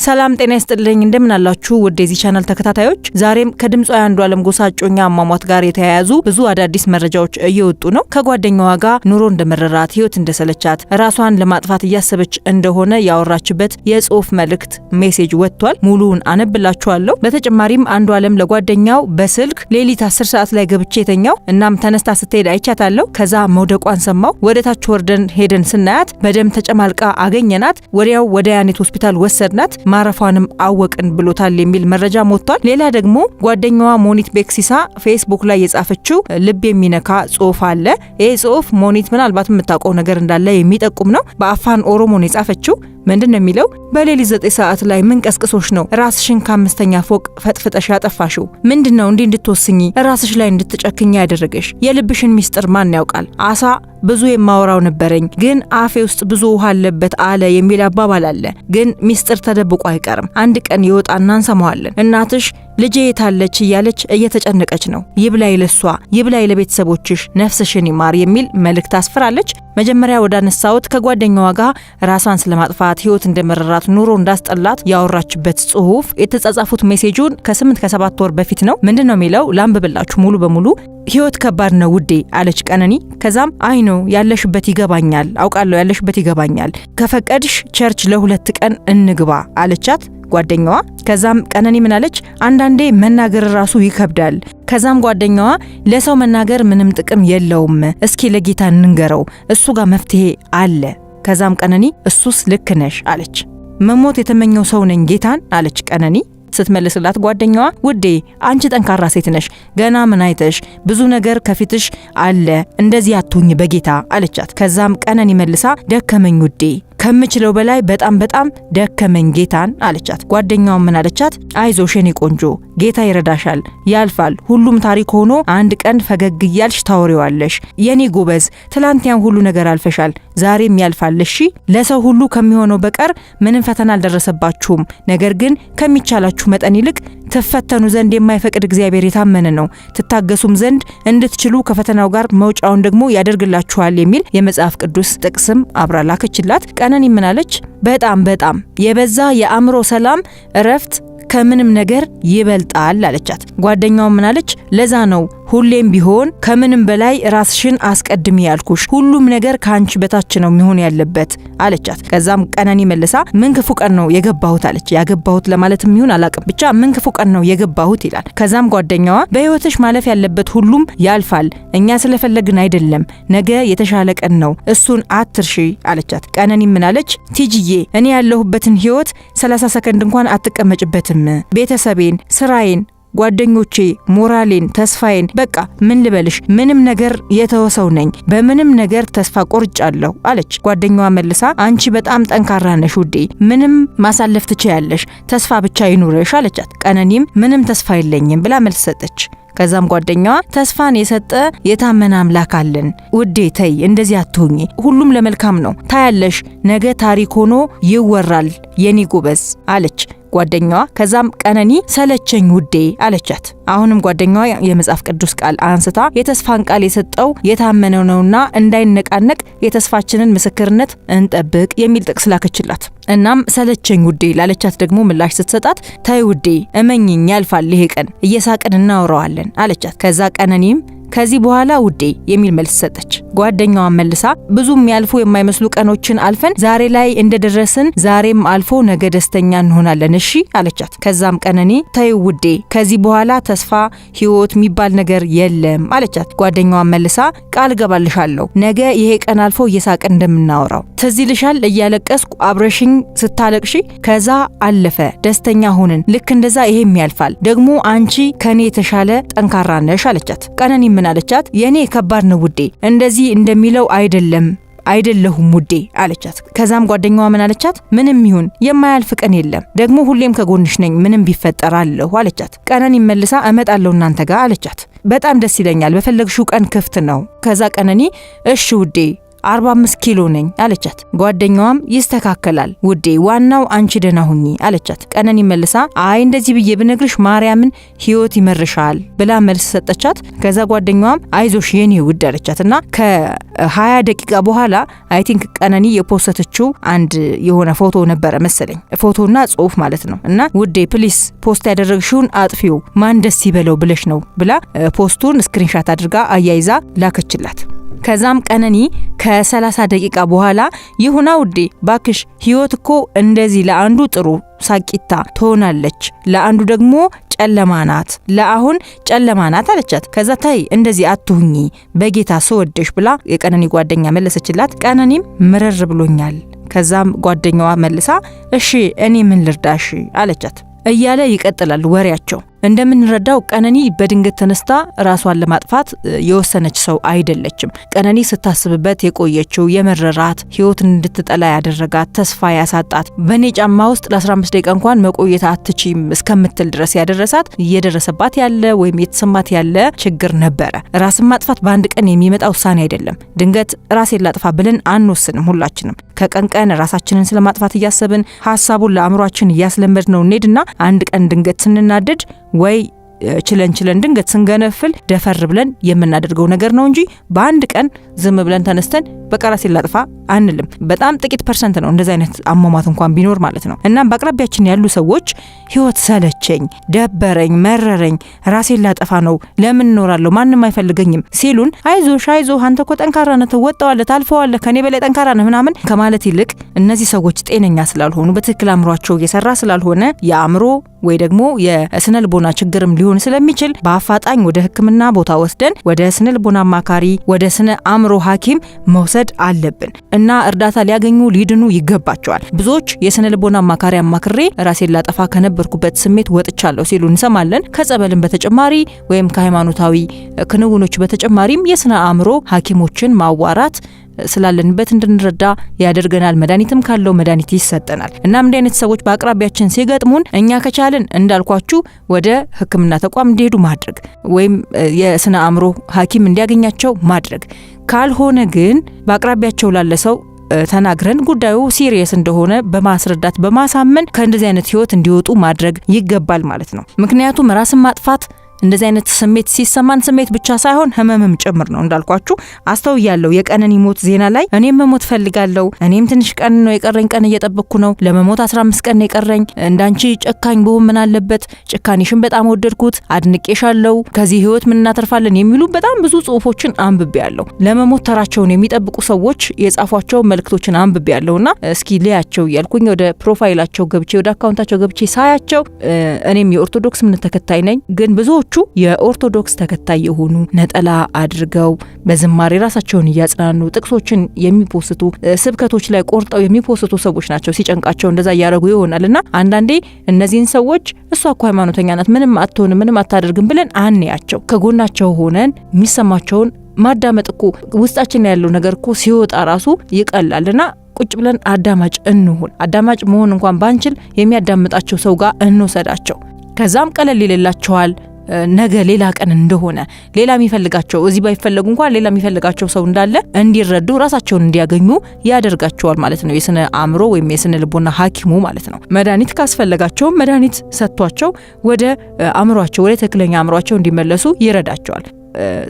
ሰላም ጤና ይስጥልኝ እንደምን አላችሁ ውድ የዚህ ቻናል ተከታታዮች ዛሬም ከድምጻዊ አንዷለም ጎሳ ጮኛ አሟሟት ጋር የተያያዙ ብዙ አዳዲስ መረጃዎች እየወጡ ነው ከጓደኛዋ ጋር ኑሮ እንደመረራት ህይወት እንደሰለቻት ራሷን ለማጥፋት እያሰበች እንደሆነ ያወራችበት የጽሁፍ መልእክት ሜሴጅ ወጥቷል ሙሉውን አነብላችኋለሁ በተጨማሪም አንዷለም ለጓደኛው በስልክ ሌሊት 10 ሰዓት ላይ ገብቼ የተኛው እናም ተነስታ ስትሄድ አይቻታለሁ ከዛ መውደቋን ሰማው ወደታች ወርደን ሄደን ስናያት በደም ተጨማልቃ አገኘናት ወዲያው ወደ ያኔት ሆስፒታል ወሰድናት ማረፏንም አወቅን ብሎታል የሚል መረጃ ሞቷል ሌላ ደግሞ ጓደኛዋ ሞኒት ቤክሲሳ ፌስቡክ ላይ የጻፈችው ልብ የሚነካ ጽሁፍ አለ ይሄ ጽሁፍ ሞኒት ምናልባት የምታውቀው ነገር እንዳለ የሚጠቁም ነው በአፋን ኦሮሞ ነው የጻፈችው ምንድነው የሚለው በሌሊት 9 ሰዓት ላይ ምን ቀስቅሶሽ ነው ራስሽን ከ5ኛ ፎቅ ፈጥፍጠሽ ያጠፋሽው ምንድነው እንድትወስኚ ራስሽ ላይ እንድትጨክኝ ያደረገሽ የልብሽን ሚስጥር ማን ያውቃል አሳ ብዙ የማወራው ነበረኝ ግን አፌ ውስጥ ብዙ ውሃ አለበት አለ የሚል አባባል አለ ግን ሚስጥር ተደብቆ አይቀርም አንድ ቀን ይወጣና እንሰማዋለን እናትሽ ልጄ የታለች እያለች እየተጨነቀች ነው ይብላይ ለሷ ይብላይ ለቤተሰቦችሽ ነፍስሽን ይማር የሚል መልእክት አስፈራለች መጀመሪያ ወዳነሳውት ከጓደኛዋ ጋር ራሷን ስለማጥፋት ህይወት እንደመረራት ኑሮ እንዳስጠላት ያወራችበት ጽሁፍ የተጻጻፉት ሜሴጁን ከ7 ወር በፊት ነው ምንድነው የሚለው ላምብብላችሁ ሙሉ በሙሉ ህይወት ከባድ ነው ውዴ አለች ቀነኒ ከዛም አይ ነው ያለሽበት ይገባኛል አውቃለሁ ያለሽበት ይገባኛል ከፈቀድሽ ቸርች ለሁለት ቀን እንግባ አለቻት ጓደኛዋ ከዛም ቀነኒ ምን አለች አንዳንዴ መናገር ራሱ ይከብዳል ከዛም ጓደኛዋ ለሰው መናገር ምንም ጥቅም የለውም እስኪ ለጌታ እንንገረው እሱ ጋር መፍትሄ አለ ከዛም ቀነኒ እሱስ ልክ ነሽ አለች መሞት የተመኘው ሰው ነኝ ጌታን አለች ቀነኒ ስትመልስላት ጓደኛዋ ውዴ አንቺ ጠንካራ ሴት ነሽ ገና ምን አይተሽ ብዙ ነገር ከፊትሽ አለ እንደዚህ አትሁኝ በጌታ አለቻት ከዛም ቀነኒ መልሳ ደከመኝ ውዴ ከምችለው በላይ በጣም ደከመኝ ጌታን አለቻት ጓደኛው ምን አለቻት አይዞሽ የኔ ቆንጆ ጌታ ይረዳሻል ያልፋል ሁሉም ታሪክ ሆኖ አንድ ቀን ፈገግ ይያልሽ ታወሪዋለሽ የኔ ጎበዝ ትላንትያን ሁሉ ነገር አልፈሻል ዛሬም ያልፋል እሺ ለሰው ሁሉ ከሚሆነው በቀር ምንም ፈተና አልደረሰባችሁም ነገር ግን ከሚቻላችሁ መጠን ይልቅ ተፈተኑ ዘንድ የማይፈቅድ እግዚአብሔር የታመነ ነው ትታገሱም ዘንድ እንድትችሉ ከፈተናው ጋር መውጫውን ደግሞ ያደርግላችኋል የሚል የመጽሐፍ ቅዱስ ጥቅስም አብራላከችላት ቀነኒ ምን አለች በጣም የበዛ የአእምሮ ሰላም እረፍት ከምንም ነገር ይበልጣል አለቻት ጓደኛው ምን አለች ለዛ ነው ሁሌም ቢሆን ከምንም በላይ ራስሽን አስቀድሚ ያልኩሽ ሁሉም ነገር ካንቺ በታች ነው የሚሆን ያለበት አለቻት ከዛም ቀነኒ መልሳ ምን ክፉ ቀን ነው የገባሁት አለች ያገባሁት ለማለት የሚሆን አላቅም ብቻ ምን ክፉ ቀን ነው የገባሁት ይላል ከዛም ጓደኛዋ በህይወትሽ ማለፍ ያለበት ሁሉም ያልፋል እኛ ስለፈለግን አይደለም ነገ የተሻለ ቀን ነው እሱን አትርሺ አለቻት ቀነኒ ምን አለች ቲጂዬ እኔ ያለሁበትን ህይወት 30 ሰከንድ እንኳን አትቀመጭበትም ቤተሰቤን ስራዬን ጓደኞቼ ሞራሌን ተስፋዬን በቃ ምን ልበልሽ ምንም ነገር የተወሰው ነኝ በምንም ነገር ተስፋ ቆርጫለሁ አለች ጓደኛዋ መልሳ አንቺ በጣም ጠንካራ ነሽ ውዴ ምንም ማሳለፍ ትችያለሽ ተስፋ ብቻ ይኑርሽ አለቻት ቀነኒም ምንም ተስፋ የለኝም ብላ መልስ ሰጠች ከዛም ጓደኛዋ ተስፋን የሰጠ የታመነ አምላክ አለን ውዴ ተይ እንደዚህ አትሁኚ ሁሉም ለመልካም ነው ታያለሽ ነገ ታሪክ ሆኖ ይወራል የኔ ጎበዝ አለች ጓደኛዋ ከዛም ቀነኒ ሰለቸኝ ውዴ አለቻት አሁንም ጓደኛዋ የመጽሐፍ ቅዱስ ቃል አንስታ የተስፋን ቃል የሰጠው የታመነው ነውና እንዳይነቃነቅ የተስፋችንን ምስክርነት እንጠብቅ የሚል ጥቅስ ላከችላት እናም ሰለቸኝ ውዴ ላለቻት ደግሞ ምላሽ ስትሰጣት ታይ ውዴ እመኝኝ ያልፋል ይሄ ቀን እየሳቅን እናወራዋለን አለቻት ከዛ ቀነኒም ከዚህ በኋላ ውዴ የሚል መልስ ሰጠች ጓደኛዋ መልሳ ብዙም ያልፉ የማይመስሉ ቀኖችን አልፈን ዛሬ ላይ እንደደረስን ዛሬም አልፎ ነገ ደስተኛ እንሆናለን እሺ አለቻት ከዛም ቀነኒ ተይ ውዴ ከዚህ በኋላ ተስፋ ህይወት የሚባል ነገር የለም አለቻት ጓደኛዋ መልሳ ቃል ገባልሻለሁ ነገ ይሄ ቀን አልፎ እየሳቅን እንደምናወራው ትዝልሻል እያለቀስኩ አብረሽኝ ስታለቅሺ ከዛ አለፈ ደስተኛ ሆነን ልክ እንደዛ ይሄም ያልፋል ደግሞ አንቺ ከኔ የተሻለ ጠንካራ ነሽ አለቻት ቀነኒ ምን አለቻት የኔ ከባድ ነው ውዴ እንደዚህ እንደሚለው አይደለሁም ውዴ አለቻት ከዛም ጓደኛዋ ምን አለቻት ምንም ይሁን የማያልፍ ቀን የለም ደግሞ ሁሌም ከጎንሽ ነኝ ምንም ቢፈጠር አለሁ አለቻት ቀነኒ መልሳ እመጣለሁ እናንተ ጋር አለቻት በጣም ደስ ይለኛል በፈለግሽው ቀን ክፍት ነው ከዛ ቀነኒ እሺ ውዴ 45 ኪሎ ነኝ አለቻት። ጓደኛዋም ይስተካከላል ውዴ ዋናው አንቺ ደህና ሁኚ አለቻት። ቀነኒ መልሳ አይ እንደዚህ ብዬ ብነግርሽ ማርያምን ህይወት ይመርሻል ብላ መልስ ሰጠቻት። ከዛ ጓደኛዋም አይዞሽ የኔ ውድ አለቻትና ከ20 ደቂቃ በኋላ አይ ቲንክ ቀነኒ የፖስተችው አንድ የሆነ ፎቶ ነበረ መሰለኝ ፎቶና ጽሁፍ ማለት ነው እና ውዴ ፕሊስ ፖስት ያደረግሽውን አጥፊው ማን ደስ ይበለው ብለሽ ነው ብላ ፖስቱን ስክሪንሻት አድርጋ አያይዛ ላከችላት። ከዛም ቀነኒ ከ30 ደቂቃ በኋላ ይሁና ውዴ ባክሽ ህይወት እኮ እንደዚህ ለአንዱ ጥሩ ሳቂታ ትሆናለች ለአንዱ ደግሞ ጨለማ ናት ለአሁን ጨለማ ናት አለቻት። ከዛ ታይ እንደዚህ አትሁኚ በጌታ ሰወደሽ ብላ የቀነኒ ጓደኛ መለሰችላት። ቀነኒም ምርር ብሎኛል። ከዛም ጓደኛዋ መልሳ እሺ እኔ ምን ልርዳሽ አለቻት። እያለ ይቀጥላል ወሬያቸው። እንደምንረዳው ቀነኒ በድንገት ተነስታ ራሷን ለማጥፋት የወሰነች ሰው አይደለችም። ቀነኒ ስታስብበት የቆየችው የመረራት ህይወትን እንድትጠላ ያደረጋት ተስፋ ያሳጣት በኔ ጫማ ውስጥ ለ15 ደቂቃ እንኳን መቆየት አትችይም እስከምትል ድረስ ያደረሳት እየደረሰባት ያለ ወይም የተሰማት ያለ ችግር ነበረ። ራስን ማጥፋት በአንድ ቀን የሚመጣ ውሳኔ አይደለም። ድንገት ራሴን ላጥፋ ብለን አንወስንም። ሁላችንም ከቀን ቀን ራሳችንን ስለማጥፋት እያሰብን ሐሳቡን ለአእምሯችን እያስለመድ ነው እንሄድና አንድ ቀን ድንገት ስንናደድ ወይ ችለን ድንገት ስንገነፍል ደፈር ብለን የምናደርገው ነገር ነው እንጂ በአንድ ቀን ዝም ብለን ተነስተን በቃ ራሴን ላጥፋ አንልም። በጣም ጥቂት ፐርሰንት ነው እንደዛ አይነት አሟሟት እንኳን ቢኖር ማለት ነው። እና በአቅራቢያችን ያሉ ሰዎች ህይወት ሰለቸኝ፣ ደበረኝ፣ መረረኝ፣ ራሴን ላጠፋ ነው፣ ለምን እኖራለሁ፣ ማንንም አይፈልገኝም ሲሉን አይዞሽ አንተ እኮ ጠንካራ ነህ፣ ትወጣዋለህ፣ ታልፈዋለህ፣ ከኔ በላይ ጠንካራ ነህ ምናምን ከማለት ይልቅ እነዚህ ሰዎች ጤነኛ ስላልሆኑ በትክክል አእምሯቸው እየሰራ ስላልሆነ የአእምሮ ወይ ደግሞ የስነ ልቦና ችግርም ሊሆን ስለሚችል በአፋጣኝ ወደ ህክምና ቦታ ወስደን ወደ ስነ ልቦና አማካሪ ወደ ስነ አእምሮ ሐኪም መውሰድ አለብን እና እርዳታ ሊያገኙ ሊድኑ ይገባቸዋል። ብዙዎች የስነ ልቦና አማካሪ አማክሬ ራሴን ላጠፋ ከነበርኩበት ስሜት ወጥቻለሁ ሲሉ እንሰማለን። ከጸበልም በተጨማሪ ወይም ከሃይማኖታዊ ክንውኖች በተጨማሪም የስነ አእምሮ ሐኪሞችን ማዋራት ስላለንበት እንድንረዳ ያደርገናል። መድኃኒትም ካለው መድኃኒት ይሰጠናል። እናም እንዲህ አይነት ሰዎች በአቅራቢያችን ሲገጥሙን እኛ ከቻልን እንዳልኳችሁ ወደ ህክምና ተቋም እንዲሄዱ ማድረግ ወይም የስነ አእምሮ ሐኪም እንዲያገኛቸው ማድረግ ካልሆነ ግን በአቅራቢያቸው ላለ ሰው ተናግረን ጉዳዩ ሲሪየስ እንደሆነ በማስረዳት በማሳመን ከእንደዚህ አይነት ህይወት እንዲወጡ ማድረግ ይገባል ማለት ነው። ምክንያቱም ራስን ማጥፋት እንደዚህ አይነት ስሜት ሲሰማን ስሜት ብቻ ሳይሆን ህመምም ጭምር ነው። እንዳልኳችሁ አስተውያለሁ የቀነኒ ሞት ዜና ላይ እኔም መሞት ፈልጋለሁ፣ እኔም ትንሽ ቀን ነው የቀረኝ፣ ቀን እየጠበቅኩ ነው፣ ለመሞት 15 ቀን ነው የቀረኝ፣ እንዳንቺ ጨካኝ ብሆን ምን አለበት፣ ጭካኔሽን በጣም ወደድኩት፣ አድንቄሻለሁ፣ ከዚህ ህይወት ምን እናተርፋለን የሚሉ በጣም ብዙ ጽሁፎችን አንብቤያለሁ። ለመሞት ተራቸውን የሚጠብቁ ሰዎች የጻፏቸው መልእክቶችን አንብቤያለሁና እስኪ ልያቸው እያልኩኝ ወደ ፕሮፋይላቸው ገብቼ ወደ አካውንታቸው ገብቼ ሳያቸው እኔም የኦርቶዶክስ እምነት ተከታይ ነኝ፣ ግን ብዙዎቹ የኦርቶዶክስ ተከታይ የሆኑ ነጠላ አድርገው በዝማሬ ራሳቸውን እያጽናኑ ጥቅሶችን የሚፖስቱ ስብከቶች ላይ ቆርጠው የሚፖስቱ ሰዎች ናቸው። ሲጨንቃቸው እንደዛ ያያረጉ ይሆናልና አንዳንዴ እነዚህን ሰዎች እሷ እኮ ሃይማኖተኛ ናት ምንም አትሆንም ምንም አታደርግም ብለን አንያቸው። ከጎናቸው ሆነን የሚሰማቸውን ማዳመጥ እኮ ውስጣችን ያለው ነገር እኮ ሲወጣ ራሱ ይቀላልና ቁጭ ብለን አዳማጭ እንሁን። አዳማጭ መሆን እንኳን ባንችል የሚያዳምጣቸው ሰው ጋር እንወሰዳቸው። ከዛም ቀለል ይልላቸዋል። ነገ ሌላ ቀን እንደሆነ ሌላ የሚፈልጋቸው እዚህ ባይፈልጉ እንኳን ሌላ የሚፈልጋቸው ሰው እንዳለ እንዲረዱ ራሳቸውን እንዲያገኙ ያደርጋቸዋል ማለት ነው። የስነ አእምሮ ወይም የስነ ልቦና ሐኪሙ ማለት ነው። መድኃኒት ካስፈለጋቸው መድኃኒት ሰጥቷቸው ወደ አእምሯቸው ወደ ትክክለኛ አእምሯቸው እንዲመለሱ ይረዳቸዋል።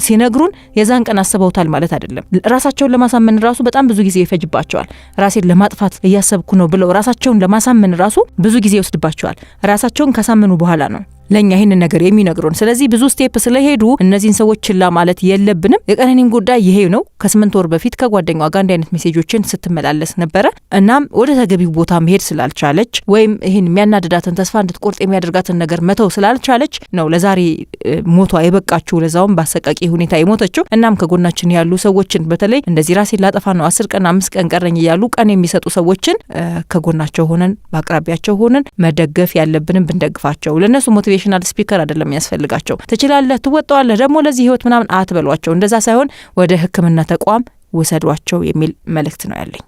ሲነግሩን የዛን ቀን አስበውታል ማለት አይደለም። ራሳቸውን ለማሳመን ራሱ በጣም ብዙ ጊዜ ይፈጅባቸዋል። ራሴን ለማጥፋት እያሰብኩ ነው ብለው ራሳቸውን ለማሳመን ራሱ ብዙ ጊዜ ይወስድባቸዋል። ራሳቸውን ካሳመኑ በኋላ ነው ለኛ ይሄንን ነገር የሚነግሩን። ስለዚህ ብዙ ስቴፕ ስለሄዱ እነዚህን ሰዎች ችላ ማለት የለብንም። የቀነኒም ጉዳይ ይሄ ነው። ከ8 ወር በፊት ከጓደኛዋ ጋር እንዲህ አይነት ሜሴጆችን ስትመላለስ ነበረ። እናም ወደ ተገቢው ቦታ መሄድ ስላልቻለች ወይም ይሄን የሚያናድዳትን ተስፋ እንድትቆርጥ የሚያደርጋትን ነገር መተው ስላልቻለች ነው ለዛሬ ሞቷ የበቃችው፣ ለዛውም በአሰቃቂ ሁኔታ የሞተችው። እናም ከጎናችን ያሉ ሰዎችን በተለይ እንደዚህ ራሴን ላጠፋ ነው 10 ቀን 5 ቀን ቀረኝ እያሉ ቀን የሚሰጡ ሰዎችን ከጎናቸው ሆነን በአቅራቢያቸው ሆነን መደገፍ ያለብንን ብንደግፋቸው። ለነሱ ሞቲቬሽናል ስፒከር አይደለም ያስፈልጋቸው። ትችላለህ፣ ትወጣዋለህ፣ ደግሞ ለዚህ ህይወት ምናምን አትበሏቸው። እንደዛ ሳይሆን ወደ ህክምና ተቋም ወሰዷቸው የሚል መልእክት ነው ያለኝ።